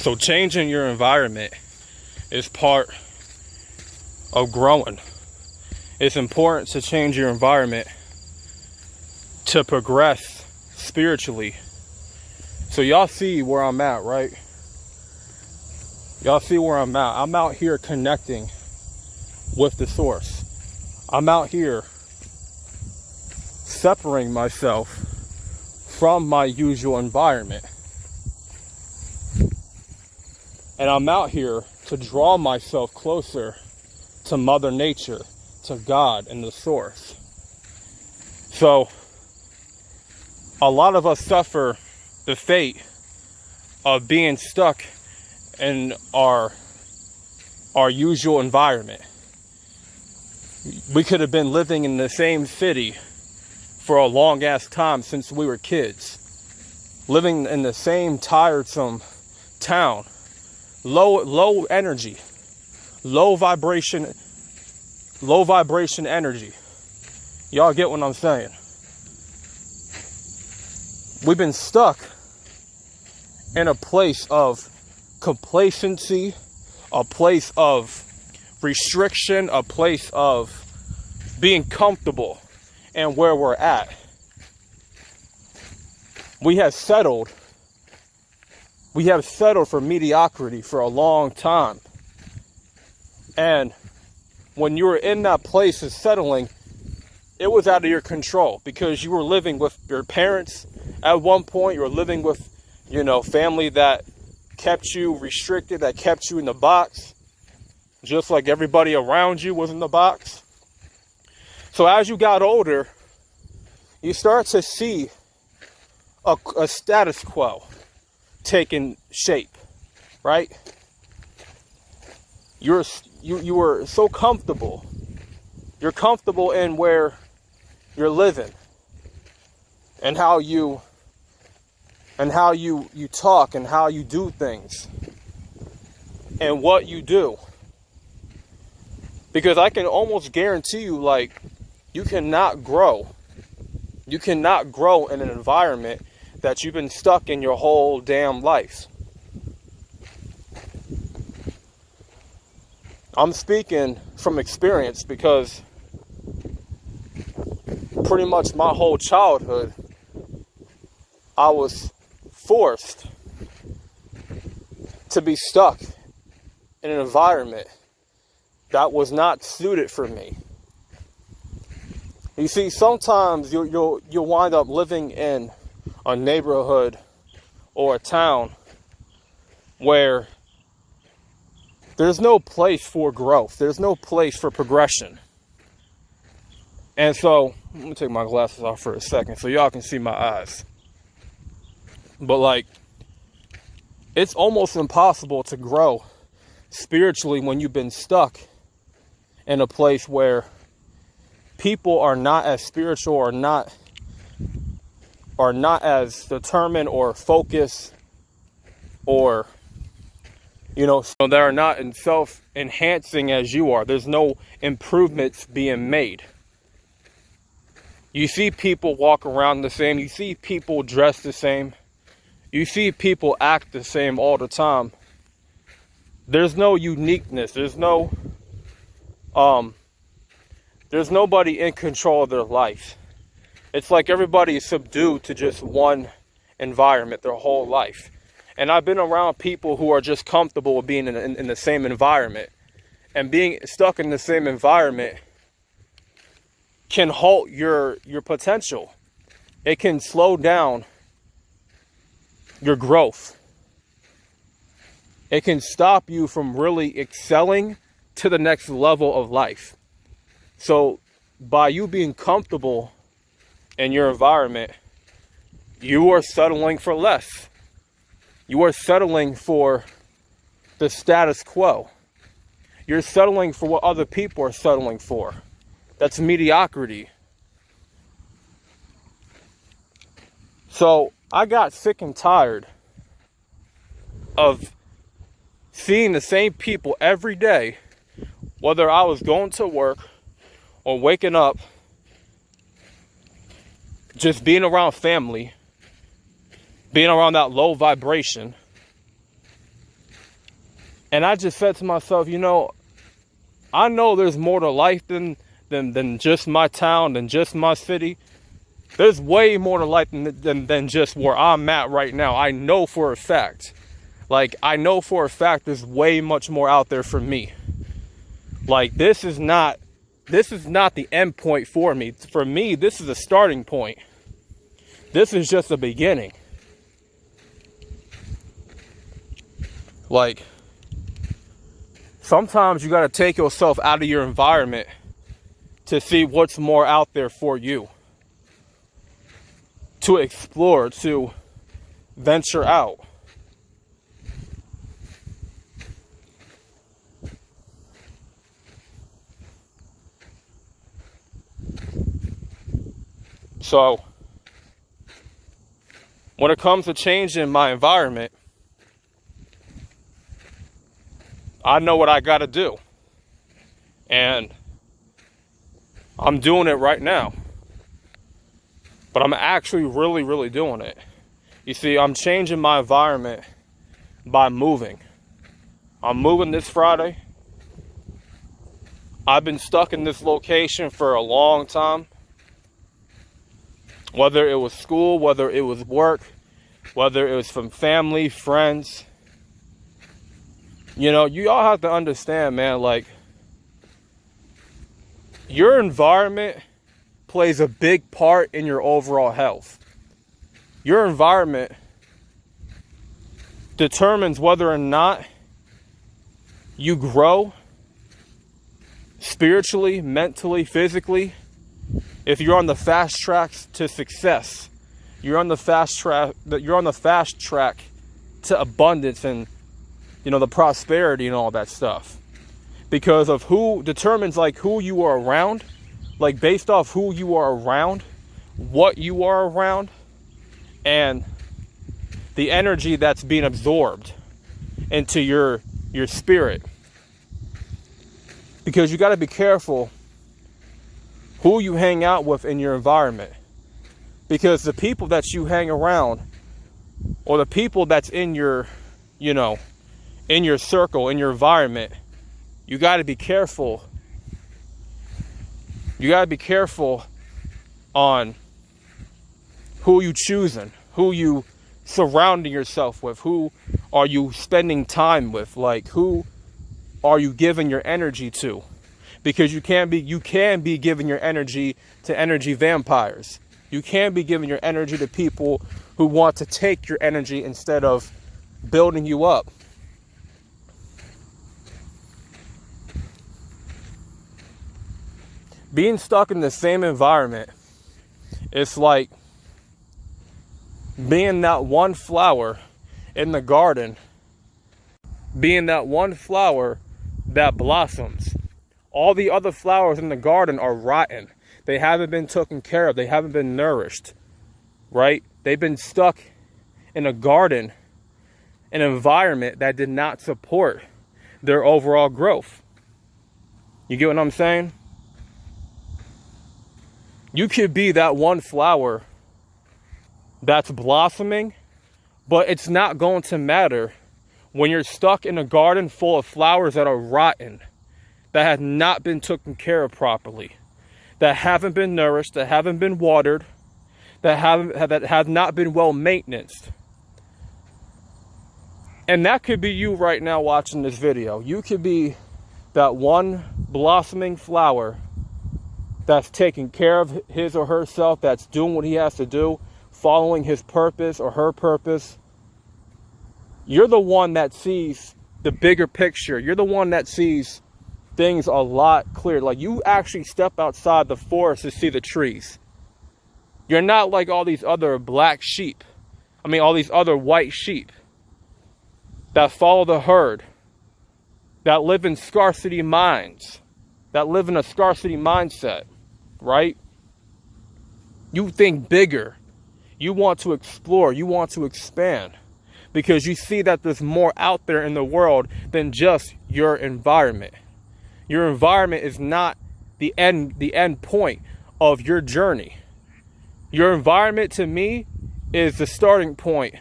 So changing your environment is part of growing. It's important to change your environment to progress spiritually. So y'all see where I'm at, right? Y'all see where I'm at. I'm out here connecting with the source. I'm out here separating myself from my usual environment. And I'm out here to draw myself closer to Mother Nature, to God and the source. So a lot of us suffer the fate of being stuck in our usual environment. We could have been living in the same city for a long ass time since we were kids, living in the same tiresome town, low energy, low vibration energy. Y'all get what I'm saying? We've been stuck in a place of complacency, a place of restriction, a place of being comfortable and where we're at. We have settled for mediocrity for a long time. And when you were in that place of settling, it was out of your control because you were living with your parents. At one point, you were living with, family that kept you restricted, that kept you in the box, just like everybody around you was in the box. So as you got older, you start to see a status quo taking shape, right? You were so comfortable. You're comfortable in where you're living and how you talk and how you do things and what you do. Because I can almost guarantee you, you cannot grow. You cannot grow in an environment that you've been stuck in your whole damn life. I'm speaking from experience because pretty much my whole childhood, I was forced to be stuck in an environment that was not suited for me. You see, sometimes you'll wind up living in a neighborhood or a town where there's no place for growth. There's no place for progression. And so, let me take my glasses off for a second so y'all can see my eyes. But it's almost impossible to grow spiritually when you've been stuck in a place where people are not as spiritual or not as determined or focused or so they are not self-enhancing as you are. There's no improvements being made. You see people walk around the same. You see people dress the same. You see people act the same all the time. There's no uniqueness. There's nobody in control of their life. It's like everybody is subdued to just one environment their whole life. And I've been around people who are just comfortable with being in the same environment. And being stuck in the same environment can halt your potential. It can slow down your growth. It can stop you from really excelling to the next level of life. So by you being comfortable in your environment, you are settling for less. You are settling for the status quo. You're settling for what other people are settling for. That's mediocrity. So I got sick and tired of seeing the same people every day, whether I was going to work or waking up, just being around family, being around that low vibration, And I just said to myself, you know, I know there's more to life than just my town, than just my city. There's way more to life than just where I'm at right now. I know for a fact. Like, I know for a fact there's way much more out there for me. Like, this is not the end point for me. For me, this is a starting point. This is just the beginning. Like, sometimes you got to take yourself out of your environment to see what's more out there for you. To explore, to venture out. So, when it comes to changing my environment, I know what I got to do. And I'm doing it right now. But I'm actually really doing it. You see, I'm changing my environment by moving. I'm moving this Friday. I've been stuck in this location for a long time. Whether it was school, whether it was work, whether it was from family, friends. You know, you all have to understand, man, like, your environment plays a big part in your overall health. Your environment determines whether or not you grow spiritually, mentally, physically. If you're on the fast track to success, you're on the fast track to abundance and, you know, the prosperity and all that stuff. Because of who determines, like, who you are around, like, based off who you are around, what you are around, and the energy that's being absorbed into your spirit. Because you got to be careful who you hang out with in your environment. Because the people that you hang around, or the people that's in your, you know, in your circle, in your environment, you got to be careful. You got to be careful on who you choosing, who you surrounding yourself with, who are you spending time with, like, who are you giving your energy to? Because you can be giving your energy to energy vampires. You can be giving your energy to people who want to take your energy instead of building you up. Being stuck in the same environment, it's like being that one flower in the garden, being that one flower that blossoms. All the other flowers in the garden are rotten. They haven't been taken care of. They haven't been nourished, right? They've been stuck in a garden, an environment that did not support their overall growth. You get what I'm saying? You could be that one flower that's blossoming, but it's not going to matter when you're stuck in a garden full of flowers that are rotten, that have not been taken care of properly, that haven't been nourished, that haven't been watered, that have not been well maintained. And that could be you right now watching this video. You could be that one blossoming flower that's taking care of his or herself, that's doing what he has to do, following his purpose or her purpose. You're the one that sees the bigger picture. You're the one that sees things a lot clearer. Like, you actually step outside the forest to see the trees. You're not like all these other black sheep. I mean, all these other white sheep that follow the herd, that live in scarcity minds, that live in a scarcity mindset, right? You think bigger. You want to explore. You want to expand. Because you see that there's more out there in the world than just your environment. Your environment is not the end point of your journey. Your environment, to me, is the starting point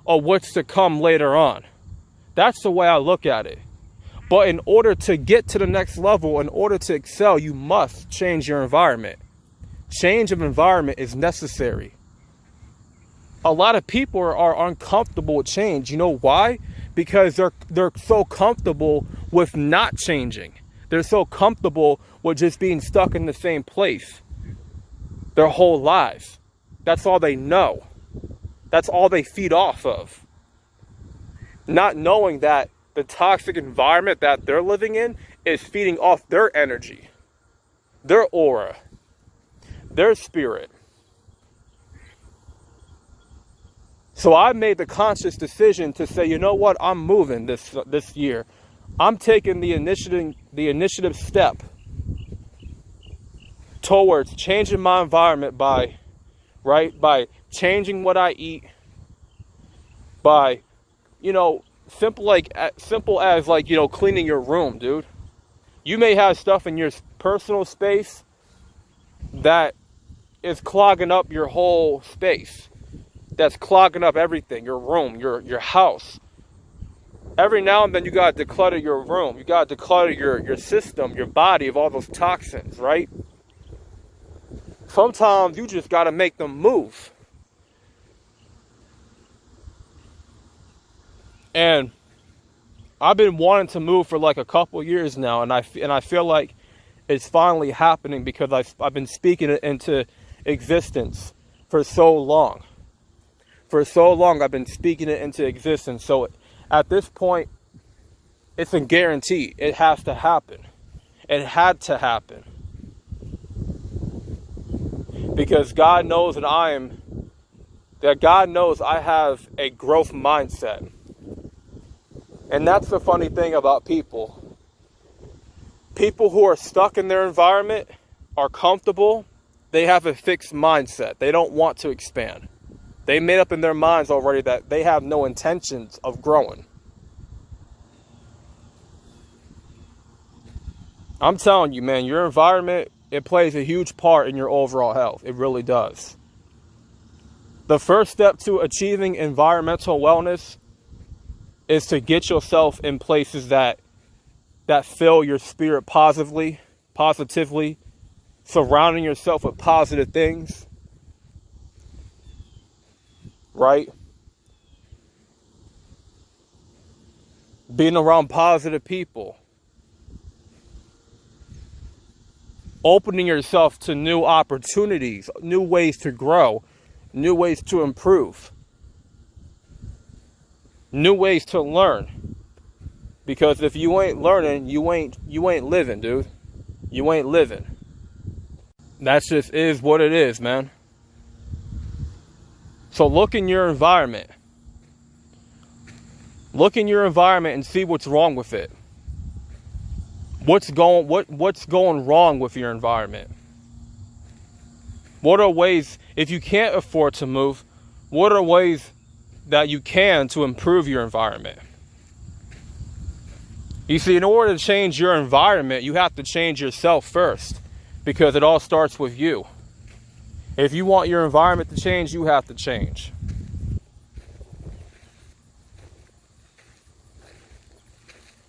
of what's to come later on. That's the way I look at it. But in order to get to the next level, in order to excel, you must change your environment. Change of environment is necessary. A lot of people are uncomfortable with change. You know why? Because they're so comfortable with not changing. They're so comfortable with just being stuck in the same place their whole lives. That's all they know. That's all they feed off of. Not knowing that the toxic environment that they're living in is feeding off their energy, their aura, their spirit. So I made the conscious decision to say, you know what, I'm moving this year. I'm taking the initiative step towards changing my environment by changing what I eat, by, simple as cleaning your room, dude. You may have stuff in your personal space that is clogging up your whole space. That's clogging up everything, your room, your house. Every now and then you gotta declutter your room. You gotta declutter your system, your body of all those toxins, right? Sometimes you just gotta make them move. And I've been wanting to move for like a couple years now, and I feel like it's finally happening because I've been speaking it into existence for so long. For so long, I've been speaking it into existence. So at this point, it's a guarantee. It has to happen. It had to happen. Because God knows God knows I have a growth mindset. And that's the funny thing about people. People who are stuck in their environment are comfortable. They have a fixed mindset. They don't want to expand. They made up in their minds already that they have no intentions of growing. I'm telling you, man, your environment, it plays a huge part in your overall health. It really does. The first step to achieving environmental wellness is to get yourself in places that fill your spirit positively, surrounding yourself with positive things. Right? Being around positive people. Opening yourself to new opportunities, new ways to grow, new ways to improve, new ways to learn. Because if you ain't learning, you ain't living, dude. You ain't living. That just is what it is, man. So look in your environment. Look in your environment and see what's wrong with it. What's going wrong with your environment? What are ways, if you can't afford to move, what are ways that you can to improve your environment? You see, in order to change your environment, you have to change yourself first, because it all starts with you. If you want your environment to change, you have to change.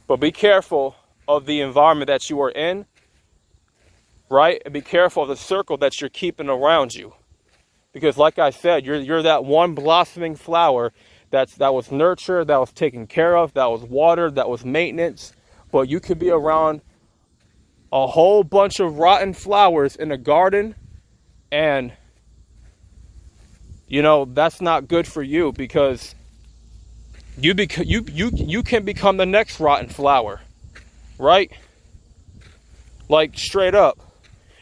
But be careful of the environment that you are in, right? And be careful of the circle that you're keeping around you. Because like I said, you're that one blossoming flower that was nurtured, that was taken care of, that was watered, that was maintenance. But you could be around a whole bunch of rotten flowers in a garden, and that's not good for you, because you can become the next rotten flower, right? Like, straight up,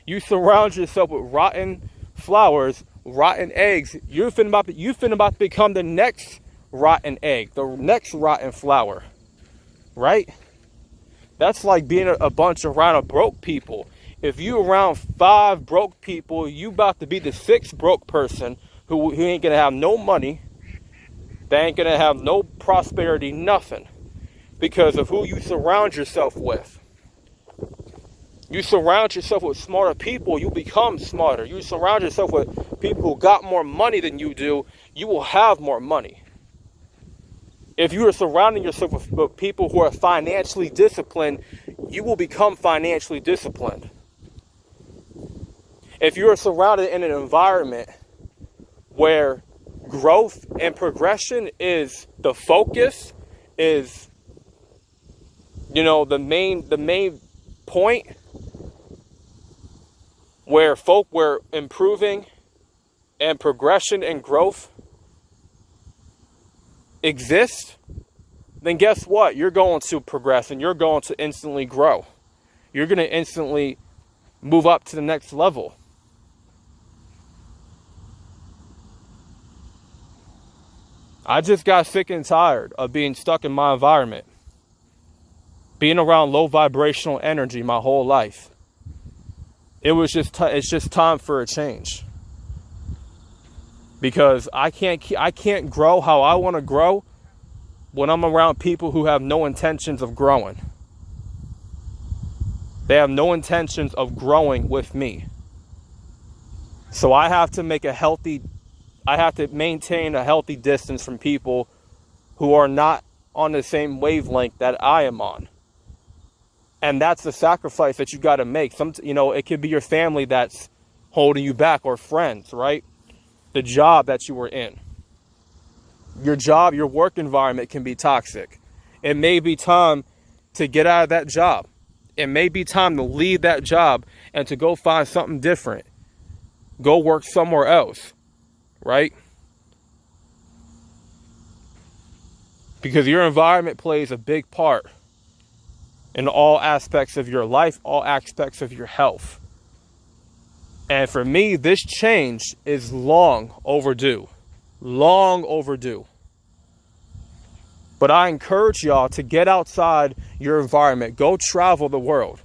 you surround yourself with rotten flowers, rotten eggs. You finna about to become the next rotten egg, the next rotten flower, right? That's like being a bunch around of broke people. If you around 5 broke people, you about to be the 6th broke person who ain't gonna have no money. They ain't gonna have no prosperity, nothing, because of who you surround yourself with. You surround yourself with smarter people, you become smarter. You surround yourself with people who got more money than you do, you will have more money. If you are surrounding yourself with people who are financially disciplined, you will become financially disciplined. If you are surrounded in an environment where growth and progression is the focus, is, the main point, where improving and progression and growth exist, then guess what? You're going to progress and you're going to instantly grow. You're going to instantly move up to the next level. I just got sick and tired of being stuck in my environment, being around low vibrational energy my whole life. It's just time for a change. Because I can't grow how I want to grow when I'm around people who have no intentions of growing. They have no intentions of growing with me. So I have to maintain a healthy distance from people who are not on the same wavelength that I am on. And that's the sacrifice that you got to make. It could be your family that's holding you back, or friends, right? The job that you were in. Your work environment can be toxic. It may be time to get out of that job. It may be time to leave that job and to go find something different. Go work somewhere else, right? Because your environment plays a big part in all aspects of your life, all aspects of your health. And for me, this change is long overdue. Long overdue. But I encourage y'all to get outside your environment. Go travel the world.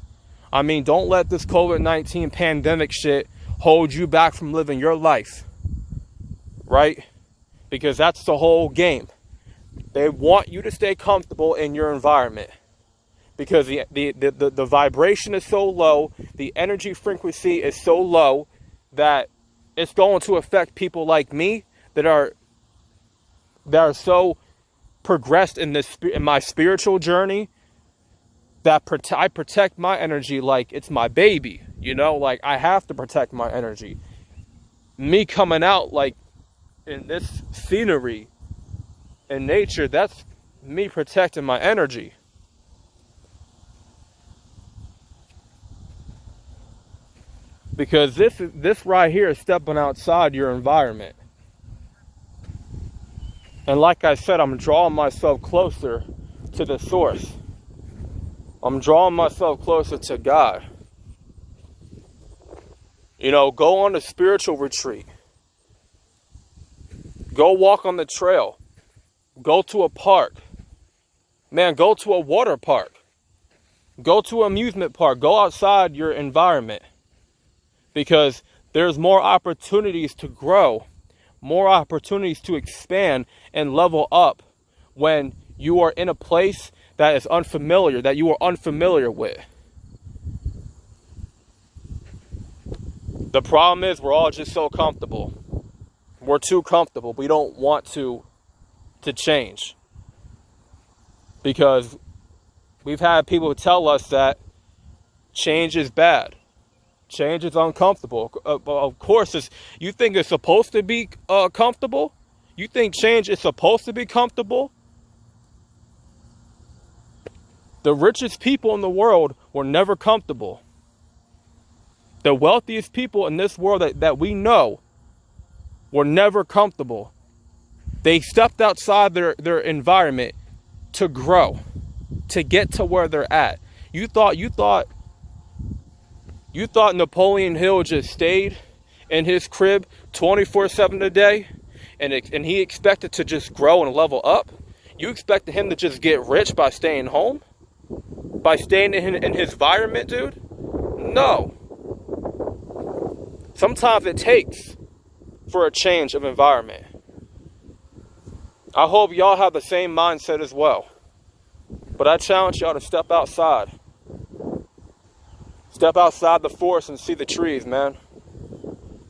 I mean, don't let this COVID-19 pandemic shit hold you back from living your life. Right? Because that's the whole game. They want you to stay comfortable in your environment. Because the vibration is so low, the energy frequency is so low that it's going to affect people like me that are so progressed in my spiritual journey that I protect my energy like it's my baby. Like I have to protect my energy. Me coming out like in this scenery in nature, that's me protecting my energy. Because this right here is stepping outside your environment. And like I said, I'm drawing myself closer to the source. I'm drawing myself closer to God. Go on a spiritual retreat. Go walk on the trail. Go to a park. Man, go to a water park. Go to an amusement park. Go outside your environment. Because there's more opportunities to grow, more opportunities to expand and level up when you are in a place that is unfamiliar, that you are unfamiliar with. The problem is we're all just so comfortable. We're too comfortable. We don't want to change. Because we've had people tell us that change is bad. Change is uncomfortable. Of course, you think it's supposed to be comfortable? You think change is supposed to be comfortable? The richest people in the world were never comfortable. The wealthiest people in this world that we know were never comfortable. They stepped outside their environment to grow, to get to where they're at. You thought Napoleon Hill just stayed in his crib 24/7 a day and he expected to just grow and level up? You expected him to just get rich by staying home? By staying in his environment, dude? No. Sometimes it takes for a change of environment. I hope y'all have the same mindset as well. But I challenge y'all to step outside. Step outside the forest and see the trees, man.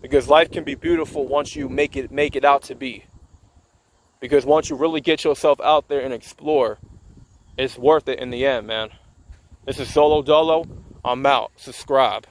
Because life can be beautiful once you make it out to be. Because once you really get yourself out there and explore, it's worth it in the end, man. This is Solo Dolo. I'm out. Subscribe.